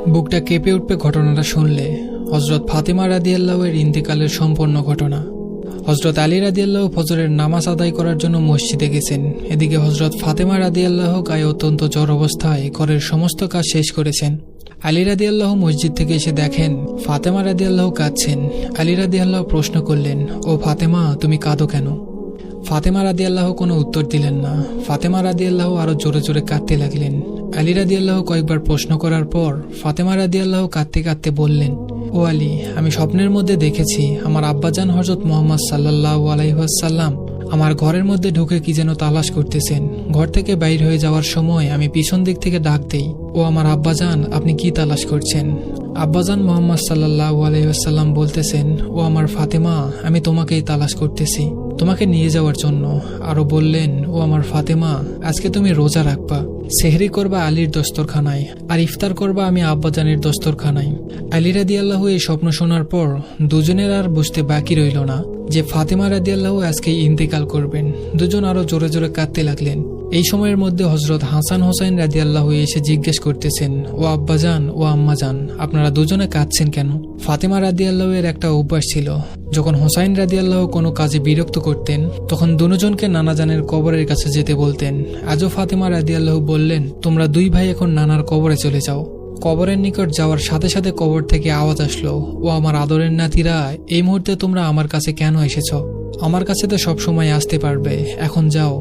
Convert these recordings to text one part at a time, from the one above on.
বুকটা কেঁপে উঠবে ঘটনাটা শুনলে। হজরত ফাতেমা রাদিয়াল্লাহু এর ইন্তেকালের সম্পূর্ণ ঘটনা। হজরত আলী রাদিয়াল্লাহু ফজরের নামাজ আদায় করার জন্য মসজিদে গেছেন। এদিকে হজরত ফাতেমা রাদিয়াল্লাহু গায়ে অত্যন্ত জ্বর অবস্থায় ঘরের সমস্ত কাজ শেষ করেছেন। আলী রাদিয়াল্লাহু মসজিদ থেকে এসে দেখেন ফাতেমা রাদিয়াল্লাহু কাঁদছেন। আলী রাদিয়াল্লাহু প্রশ্ন করলেন, ও ফাতেমা, তুমি কাঁদো কেন? ফাতেমা রাদিয়াল্লাহু কোনো উত্তর দিলেন না। ফাতেমা রাদিয়াল্লাহু আরো জোরে জোরে কাঁদতে লাগলেন। আলী রাদিয়াল্লাহু কয়েকবার প্রশ্ন করার পর ফাতেমা রাদিয়াল্লাহু কাঁদতে কাঁদতে বললেন, ও আলী, আমি স্বপ্নের মধ্যে দেখেছি আমার আব্বাজান হযরত মুহাম্মদ সাল্লাল্লাহু আলাইহি ওয়াসাল্লাম আমার ঘরের মধ্যে ঢুকে কি যেন তালাশ করতেছেন। ঘর থেকে বাইর হয়ে যাওয়ার সময় আমি পিছন দিক থেকে ডাক দেই, ও আমার আব্বাজান, আপনি কি তালাশ করছেন? আব্বাজান মুহাম্মদ সাল্লাল্লাহু আলাইহি ওয়াসাল্লাম বলতেছেন, ও আমার ফাতেমা, আমি তোমাকেই তালাশ করতেছি, তোমাকে নিয়ে যাওয়ার জন্য। আরো বললেন, ও আমার ফাতেমা, আজকে তুমি রোজা রাখবা, সেহরি করবা আলীর দস্তরখানায়, আর ইফতার করবা আমি আব্বাজানের দস্তরখানায়। আলী রাদিয়াল্লাহু এই স্বপ্ন শোনার পর দুজনের আর বুঝতে বাকি রইল না যে ফাতেমা রাদিয়াল্লাহু আজকে ইন্তেকাল করবেন। দুজন আরো জোরে জোরে কাঁদতে লাগলেন। এই সময়ের মধ্যে হজরত হাসান হোসাইন রাদিয়াল্লাহু এসে জিজ্ঞেস করতেছেন, ও আব্বাজান, ও আম্মাজান, আপনারা দুজনে কাঁদছেন কেন? ফাতেমা রাদিয়াল্লাহু এর একটা অভ্যাস ছিল, যখন হোসাইন রাদিয়াল্লাহু কোনো কাজে বিরক্ত করতেন তখন দুজনকে নানাজানের কবরের কাছে যেতে বলতেন। আজও ফাতেমা রাদিয়াল্লাহু বললেন, তোমরা দুই ভাই এখন নানার কবরে চলে যাও। কবরের নিকট যাওয়ার সাথে সাথে কবর থেকে আওয়াজ আসলো, ও আমার আদরের নাতিরা, এই মুহূর্তে তোমরা আমার কাছে কেন এসেছ? আমার কাছে তো সবসময় আসতে পারবে, এখন যাও,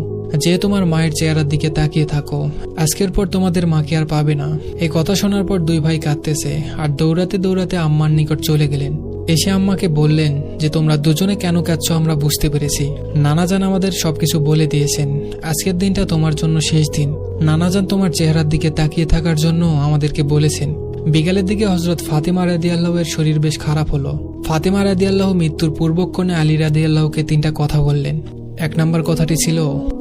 যে তোমার মায়ের চেহারার দিকে তাকিয়ে থাকো, আজকের পর তোমাদের মাকে আর পাবে না। এই কথা শোনার পর দুই ভাই কাঁদতেছে আর দৌড়াতে দৌড়াতে আম্মার নিকট চলে গেলেন। এসে আম্মাকে বললেন যে তোমরা দুজনে কেন কাঁদছো আমরা বুঝতে পেরেছি। নানাজান আমাদের সবকিছু বলে দিয়েছেন, আজকের দিনটা তোমার জন্য শেষ দিন। নানাজান তোমার চেহারার দিকে তাকিয়ে থাকার জন্য আমাদেরকে বলেছেন। বিকালের দিকে হজরত ফাতেমা রাদিয়াল্লাহু এর শরীর বেশ খারাপ হলো। ফাতেমা রাদিয়াল্লাহু মৃত্যুর পূর্বক্ষণে আলী রাদিয়াল্লাহুকে 3টা কথা বললেন। 1 নম্বর কথাটি ছিল,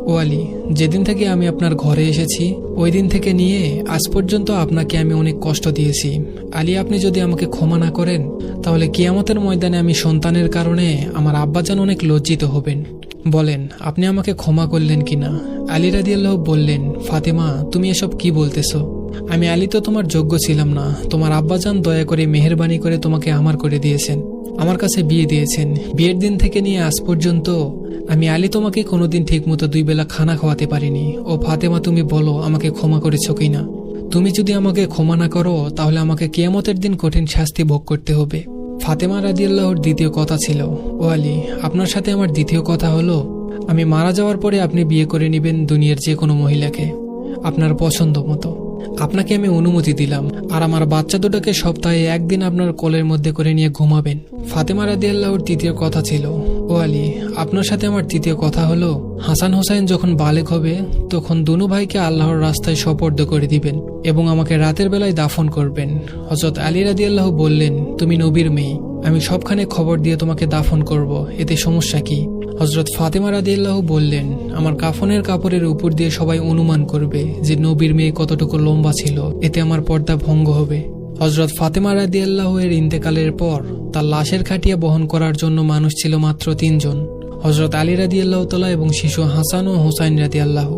ও আলী, যেদিন থেকে আমি আপনার ঘরে এসেছি ওই দিন থেকে নিয়ে আজ পর্যন্ত আপনাকে আমি অনেক কষ্ট দিয়েছি। আলী, আপনি যদি আমাকে ক্ষমা না করেন তাহলে কিয়ামতের ময়দানে আমি সন্তানের কারণে আমার আব্বাজান অনেক লজ্জিত হবেন। বলেন আপনি আমাকে ক্ষমা করলেন কিনা? আলী রাদিয়াল্লাহু বললেন, ফাতেমা, তুমি এসব কি বলতেছো? আমি আলী তো তোমার যোগ্য ছিলাম না। তোমার আব্বাজান দয়া করে মেহেরবানি করে তোমাকে আমার করে দিয়েছেন, আমার কাছে বিয়ে দিয়েছেন। বিয়ের দিন থেকে নিয়ে আজ পর্যন্ত আমি আলী তোমাকে কোনোদিন ঠিকমতো 2 বেলা খানা খাওয়াতে পারিনি। ও ফাতেমা, তুমি বলো আমাকে ক্ষমা করেছো কিনা? তুমি যদি আমাকে ক্ষমা না করো তাহলে আমাকে কিয়ামতের দিন কঠিন শাস্তি ভোগ করতে হবে। ফাতেমা রাদিয়াল্লাহুর দ্বিতীয় কথা ছিল, ও আলী, আপনার সাথে আমার দ্বিতীয় কথা হলো, আমি মারা যাওয়ার পরে আপনি বিয়ে করে নেবেন দুনিয়ার যে কোনো মহিলাকে আপনার পছন্দ মতো। আপনাকে আমি অনুমতি দিলাম, আর আমার বাচ্চা দুটোকে সপ্তাহে 1 দিন আপনার কোলের মধ্যে করে নিয়ে ঘুমাবেন। ফাতেমা রাদিয়াল্লাহুর তৃতীয় কথা ছিল, ও আলী, আপনার সাথে আমার তৃতীয় কথা হলো, হাসান হোসাইন যখন বালেগ হবে তখন দুনু ভাইকে আল্লাহর রাস্তায় সোপর্দ করে দিবেন এবং আমাকে রাতের বেলায় দাফন করবেন। হযরত আলী রাদিয়াল্লাহু বললেন, তুমি নবীর মেয়ে, আমি সবখানে খবর দিয়ে তোমাকে দাফন করব, এতে সমস্যা কি? হযরত ফাতেমা রাদিয়াল্লাহু বললেন, আমার কাফনের কাপড়ের উপর দিয়ে সবাই অনুমান করবে যে নবীর মেয়ে কতটুকু লম্বা ছিল, এতে আমার পর্দা ভঙ্গ হবে। হযরত ফাতেমা রাদিয়াল্লাহু এর ইন্তেকালের পর তার লাশের খাটিয়া বহন করার জন্য মানুষ ছিল মাত্র 3 জন, হযরত আলী রাদিয়াল্লাহু তাআলা এবং শিশু হাসান ও হুসাইন রাদিয়াল্লাহু।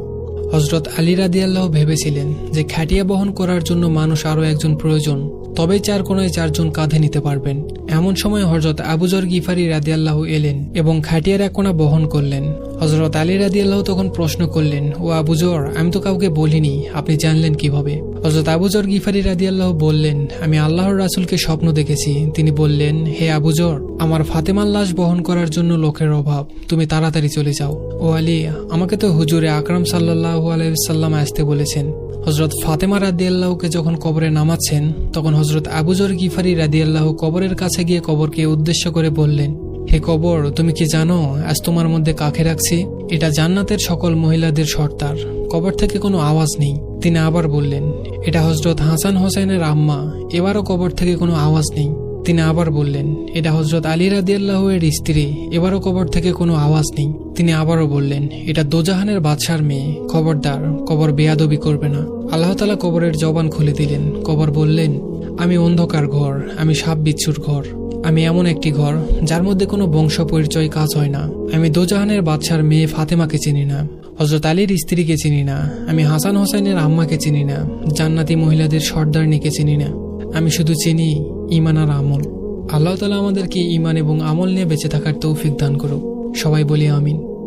হযরত আলী রাদিয়াল্লাহু ভেবেছিলেন যে খাটিয়া বহন করার জন্য মানুষ আরো 1 জন প্রয়োজন, তবে 4 কোণায় 4 জন কাঁধে নিতে পারবেন। এমন সময় হযরত আবু যর গিফারি রাদিয়াল্লাহু এলেন এবং খাটিয়ার 1 কোণা বহন করলেন। হযরত আলী রাদিয়াল্লাহু তখন প্রশ্ন করলেন, ও আবু যর, আমি তো কাউকে বলিনি, আপনি জানলেন কিভাবে? হযরত আবু যর গিফারি রাদিয়াল্লাহু বললেন, আমি আল্লাহর রাসূলকে স্বপ্ন দেখেছি। তিনি বললেন, হে আবু যর, আমার ফাতেমার লাশ বহন করার জন্য লোকের অভাব, তুমি তাড়াতাড়ি চলে যাও। ও আলী, আমাকে তো হুজুরে আকরাম সাল্লাল্লাহু আলাইহি ওয়াসাল্লাম আসতে বলেছেন। হযরত ফাতেমা রাদিয়াল্লাহুকে যখন কবরে নামাচ্ছেন তখন হযরত আবু যর গিফারি রাদিয়াল্লাহু কবরের কাছে গিয়ে কবরকে উদ্দেশ্য করে বললেন, হে কবর, তুমি কি জানো আজ তোমার মধ্যে কাকে রাখছি? এটা জান্নাতের সকল মহিলাদের সর্দার। কবর থেকে কোনো আওয়াজ নেই। তিনি আবার বললেন, এটা হযরত হাসান হোসেনের আম্মা। এবারও কবর থেকে কোনো আওয়াজ নেই। তিনি আবার বললেন, এটা হযরত আলী রাদিয়াল্লাহু এর স্ত্রী। এবারও কবর থেকে কোনো আওয়াজ নেই। তিনি আবারও বললেন, এটা দোজাহানের বাদশার মেয়ে। খবরদার, কবর বেয়াদবি করবে না। আল্লাহ তাআলা কবরের জবান খুলে দিলেন। কবর বললেন, আমি অন্ধকার ঘর, আমি সাপ বিচ্ছুর ঘর, আমি এমন একটি ঘর যার মধ্যে কোনো বংশ পরিচয় কাজ হয় না। আমি দোজাহানের বাদশার মেয়ে ফাতেমাকে চিনি না, হযরত আলীর স্ত্রীকে চিনি না, আমি হাসান হোসেনের আম্মাকে চিনি না, জান্নাতি মহিলাদের সর্দারনীকে চিনি না। আমি শুধু চিনি ঈমান আর আমল। আল্লাহ তাআলা আমাদেরকে ঈমান এবং আমল নিয়ে বেঁচে থাকার তৌফিক দান করুক। সবাই বলি আমিন।